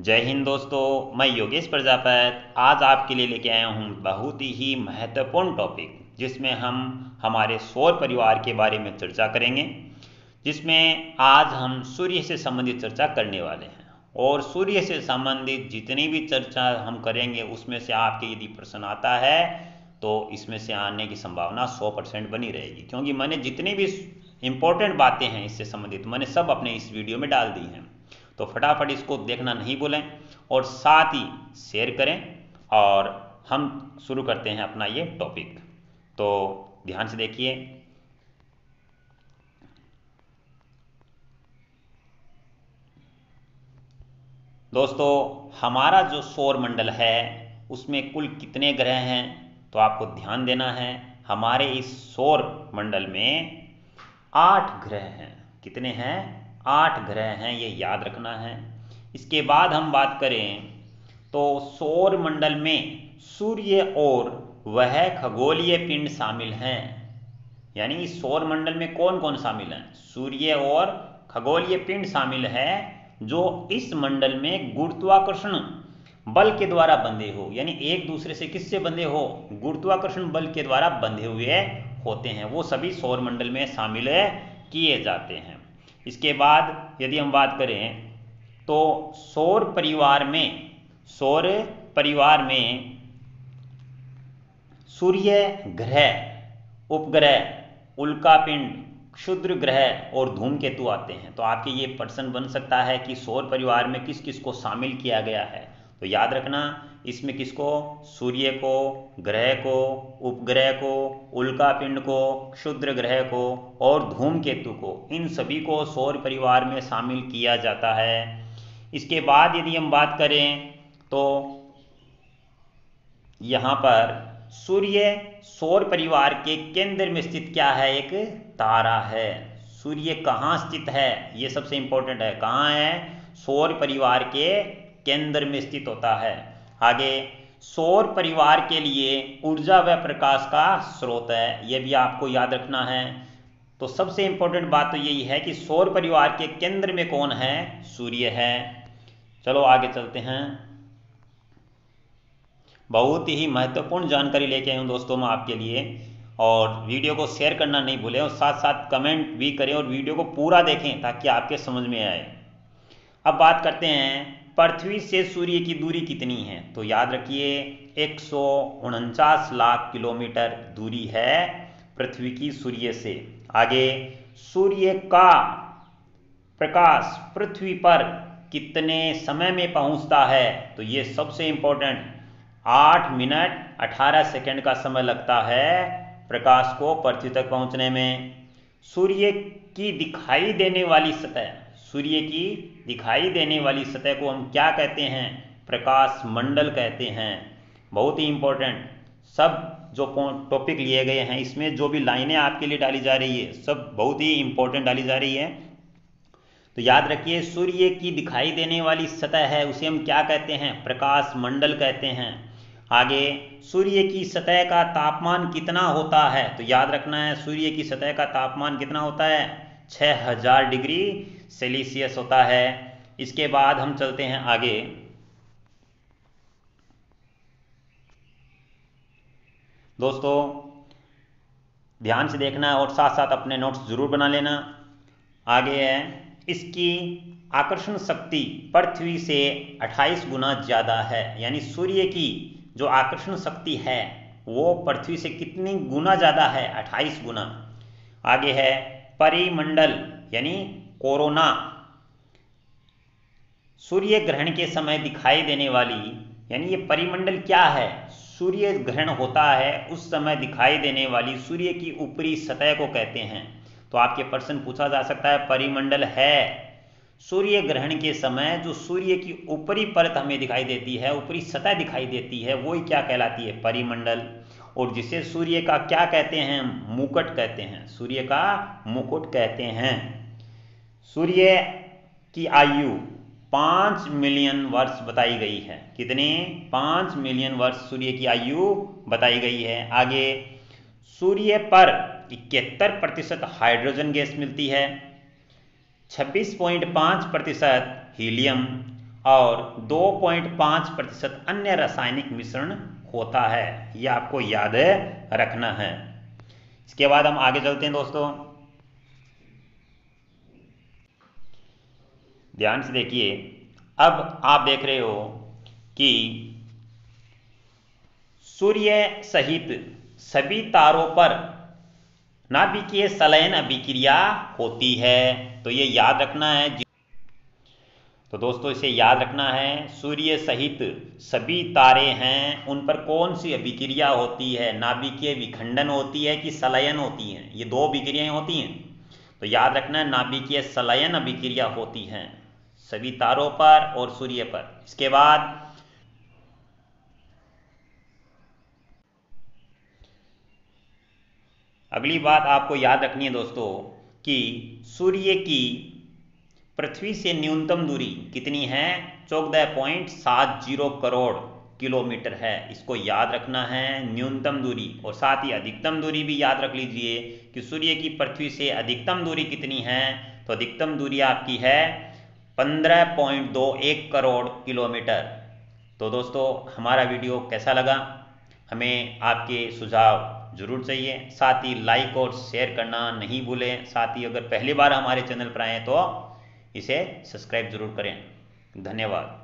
जय हिंद दोस्तों, मैं योगेश प्रजापत आज आपके लिए लेके आया हूँ बहुत ही महत्वपूर्ण टॉपिक जिसमें हम हमारे सौर परिवार के बारे में चर्चा करेंगे। जिसमें आज हम सूर्य से संबंधित चर्चा करने वाले हैं और सूर्य से संबंधित जितनी भी चर्चा हम करेंगे उसमें से आपके यदि प्रश्न आता है तो इसमें से आने की संभावना 100% बनी रहेगी, क्योंकि मैंने जितनी भी इम्पोर्टेंट बातें हैं इससे संबंधित मैंने सब अपने इस वीडियो में डाल दी हैं। तो फटाफट इसको देखना नहीं भूलें और साथ ही शेयर करें। और हम शुरू करते हैं अपना ये टॉपिक, तो ध्यान से देखिए। दोस्तों, हमारा जो सौर मंडल है उसमें कुल कितने ग्रह हैं तो आपको ध्यान देना है। हमारे इस सौर मंडल में 8 ग्रह हैं। कितने हैं? 8 ग्रह हैं, ये याद रखना है। इसके बाद हम बात करें तो सौर मंडल में सूर्य और वह खगोलीय पिंड शामिल हैं। यानी इस सौर मंडल में कौन कौन शामिल हैं? सूर्य और खगोलीय पिंड शामिल है जो इस मंडल में गुरुत्वाकर्षण बल के द्वारा बंधे हो। यानी एक दूसरे से किससे बंधे हो? गुरुत्वाकर्षण बल के द्वारा बंधे हुए होते हैं। वो सभी सौर मंडल में शामिल किए जाते हैं। इसके बाद यदि हम बात करें तो सौर परिवार में सूर्य ग्रह, उपग्रह, उल्कापिंड, क्षुद्र ग्रह और धूमकेतु आते हैं। तो आपके ये प्रश्न बन सकता है कि सौर परिवार में किस किस को शामिल किया गया है। तो याद रखना, इसमें किसको? सूर्य को, ग्रह को, उपग्रह को, उल्कापिंड को, क्षुद्र ग्रह को और धूमकेतु को, इन सभी को सौर परिवार में शामिल किया जाता है। इसके बाद यदि हम बात करें तो यहाँ पर सूर्य सौर परिवार के केंद्र में स्थित क्या है? एक तारा है। सूर्य कहाँ स्थित है ये सबसे इंपॉर्टेंट है। कहाँ है? सौर परिवार के केंद्र में स्थित होता है। आगे, सौर परिवार के लिए ऊर्जा व प्रकाश का स्रोत है, यह भी आपको याद रखना है। तो सबसे इंपॉर्टेंट बात तो यही है कि सौर परिवार के केंद्र में कौन है? सूर्य है। चलो आगे चलते हैं। बहुत ही महत्वपूर्ण जानकारी लेके आया हूँ दोस्तों मैं आपके लिए, और वीडियो को शेयर करना नहीं भूलें और साथ साथ कमेंट भी करें और वीडियो को पूरा देखें ताकि आपके समझ में आए। अब बात करते हैं पृथ्वी से सूर्य की दूरी कितनी है। तो याद रखिए 149 लाख किलोमीटर दूरी है पृथ्वी की सूर्य से। आगे, सूर्य का प्रकाश पृथ्वी पर कितने समय में पहुंचता है? तो ये सबसे इंपॉर्टेंट, 8 मिनट 18 सेकंड का समय लगता है प्रकाश को पृथ्वी तक पहुंचने में। सूर्य की दिखाई देने वाली सतह, सूर्य की दिखाई देने वाली सतह को हम क्या कहते हैं? प्रकाश मंडल कहते हैं। बहुत ही इंपॉर्टेंट, सब जो टॉपिक लिए गए हैं इसमें जो भी लाइनें आपके लिए डाली जा रही है सब बहुत ही इंपॉर्टेंट डाली जा रही है। तो याद रखिए, सूर्य की दिखाई देने वाली सतह है उसे हम क्या कहते हैं? प्रकाश मंडल कहते हैं। आगे, सूर्य की सतह का तापमान कितना होता है? तो याद रखना है, सूर्य की सतह का तापमान कितना होता है? 6000 डिग्री सेल्सियस होता है। इसके बाद हम चलते हैं आगे। दोस्तों, ध्यान से देखना और साथ साथ अपने नोट्स जरूर बना लेना। आगे है, इसकी आकर्षण शक्ति पृथ्वी से 28 गुना ज़्यादा है। यानी सूर्य की जो आकर्षण शक्ति है वो पृथ्वी से कितनी गुना ज़्यादा है? 28 गुना। आगे है परिमंडल यानी कोरोना, सूर्य ग्रहण के समय दिखाई देने वाली, यानी ये परिमंडल क्या है? सूर्य ग्रहण होता है उस समय दिखाई देने वाली सूर्य की ऊपरी सतह को कहते हैं। तो आपके प्रश्न पूछा जा सकता है, परिमंडल है सूर्य ग्रहण के समय जो सूर्य की ऊपरी परत हमें दिखाई देती है, ऊपरी सतह दिखाई देती है, वो ही क्या कहलाती है? परिमंडल। और जिसे सूर्य का क्या कहते हैं? मुकुट कहते हैं। सूर्य का मुकुट कहते हैं। सूर्य की आयु 5 मिलियन वर्ष बताई गई है। कितने? 5 मिलियन वर्ष सूर्य की आयु बताई गई है। आगे, सूर्य पर 71% हाइड्रोजन गैस मिलती है, 26.5% हीलियम और 2.5% अन्य रासायनिक मिश्रण होता है। यह आपको याद रखना है। इसके बाद हम आगे चलते हैं दोस्तों। ध्यान से देखिए, अब आप देख रहे हो कि सूर्य सहित सभी तारों पर नाभिकीय संलयन अभिक्रिया होती है। तो ये याद रखना है। तो दोस्तों इसे याद रखना है, सूर्य सहित सभी तारे हैं, उन पर कौन सी अभिक्रिया होती है, नाभिकीय विखंडन होती है कि संलयन होती है। ये दो अभिक्रियाएं होती हैं, तो याद रखना है नाभिकीय संलयन अभिक्रिया होती हैं सभी तारों पर और सूर्य पर। इसके बाद अगली बात आपको याद रखनी है दोस्तों कि सूर्य की पृथ्वी से न्यूनतम दूरी कितनी है, 14.70 करोड़ किलोमीटर है। इसको याद रखना है, न्यूनतम दूरी। और साथ ही अधिकतम दूरी भी याद रख लीजिए कि सूर्य की पृथ्वी से अधिकतम दूरी कितनी है। तो अधिकतम दूरी आपकी है 15.21 करोड़ किलोमीटर। तो दोस्तों हमारा वीडियो कैसा लगा, हमें आपके सुझाव जरूर चाहिए। साथ ही लाइक और शेयर करना नहीं भूलें। साथ ही अगर पहली बार हमारे चैनल पर आए तो इसे सब्सक्राइब जरूर करें। धन्यवाद।